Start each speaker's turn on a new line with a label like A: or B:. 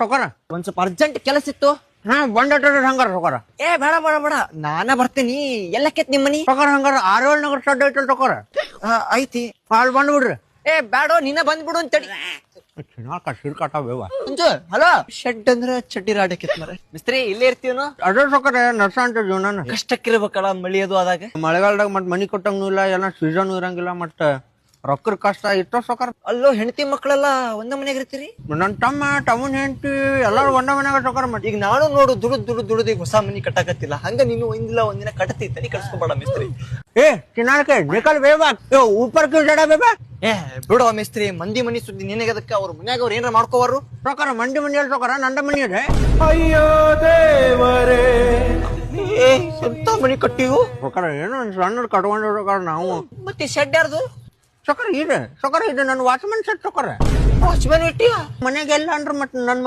A: ಸೊಕರ
B: ಒಂದ್ ಸ್ವಲ್ಪ ಅರ್ಜೆಂಟ್ ಕೆಲಸ ಇತ್ತು.
A: ಹಾ ಬಂಡಟ ಹಂಗಾರ ಸೊಕರ.
B: ಏ ಬೇಡ ಬೇಡ ಬೇಡ, ನಾನ ಬರ್ತೀನಿ. ಎಲ್ಲಕ್ಕೇತ್ ನಿಮ್ ಮನಿ?
A: ಸೊಕರ ಹಂಗಾರ 6 ನಗರ ಶೆಡ್ ಐತಲ್ ಸೊಕರ,
B: ಐತಿ.
A: ಅಲ್ಲಿ ಬಂದ್ಬಿಡ್ರಿ.
B: ಏ ಬ್ಯಾಡೋ, ನಿನ್ನ ಬಂದ್ಬಿಡು ಅಂತೇಳಿ.
A: ಸಿಡ್ಕಾಟಾವೇವ
B: ಹಲೋ, ಶೆಡ್ ಅಂದ್ರ ಚಡ್ಡಿ ರಾಡಕ್ಕೆ ಮರ. ಮಿಸ್ತ್ರಿ ಇಲ್ಲೇ ಇರ್ತೀವನು?
A: ಅದೇ ಸೊಕರ ನರ್ಸ ಅಂತ ಜೀವನ.
B: ಕಷ್ಟಕ್ಕಿರ್ಬೇಕಲ್ಲ ಮಳಿ ಅದು ಆದಾಗ.
A: ಮಳೆಗಾಲದಾಗ ಮತ್ ಮನಿ ಕೊಟ್ಟಂಗೂ ಇಲ್ಲ, ಎಲ್ಲ ಸೀಸನ್ ಇರಂಗಿಲ್ಲ, ಮತ್ತ ರೊಕ್ಕದ ಕಷ್ಟ ಇಷ್ಟ ಸೊಕರ.
B: ಅಲ್ಲೋ ಹೆಂಡತಿ ಮಕ್ಕಳೆಲ್ಲ ಒಂದ ಮನ್ಯಾಗ ಇರ್ತೀರಿ?
A: ನನ್ ತಮ್ಮನ್ ಹೆಂಡತಿ ಎಲ್ಲಾರು ಒಂದ ಮನ್ಯಾಗ ಸೊಕರ.
B: ಈಗ ನಾನು ನೋಡು ದುಡ್ದು ಈಗ ಹೊಸ ಮನಿ ಕಟ್ಟಾಕತ್ತಿಲ್ಲ, ಹಂಗ ನೀನು ಒಂದಿನ ಕಟ್ಟತಿ ತನಿ ಕಟ್ಸ್ಕೊಬೇಡ ಮಿಸ್ತ್ರಿ.
A: ಏ ಚಿನ್ನಾಳಕ್ಕೆ ನಿಕಲ್ ಬೇಬಾ ಊಪರ್ ಜಡ ಬೇಬಾ.
B: ಏ ಬಿಡೋ ಮಿಸ್ತ್ರಿ, ಮಂದಿ ಮನಿ ಸುದ್ದಿ ನಿನಗದಕ್ಕ. ಅವ್ರ ಮನ್ಯಾಗ ಅವ್ರ ಏನಾರ ಮಾಡ್ಕೋವಾರು.
A: ಸೊಕರ ಮಂಡಿ ಮನೆಯಲ್ಲಿ ಸೊಕರ, ನಂದ ಮನಿ ಇದೆ.
C: ಅಯ್ಯೋ ದೇವರೇ,
B: ಏ ಎಂತ ಮನಿ ಕಟ್ಟಿವು
A: ಸೊಕರ ಏನೋ ಸಣ್ಣ ಕಟ್ಕೊಂಡು ಸೊಕರ ನಾವು.
B: ಮತ್ತೆ ಶೆಡ್ ಯಾರ್ದು?
A: ಸೊಕರ ಇದೆ ನನ್ನ ವಾಚ್ಮನ್ ಸೆಟ್ ಸೊಕರ.
B: ವಾಚ್ಮನ್ ಇಟ್ಟಿಯ
A: ಮನೆಗೆಲ್ಲ ಅಂದ್ರ ಮತ್ ನನ್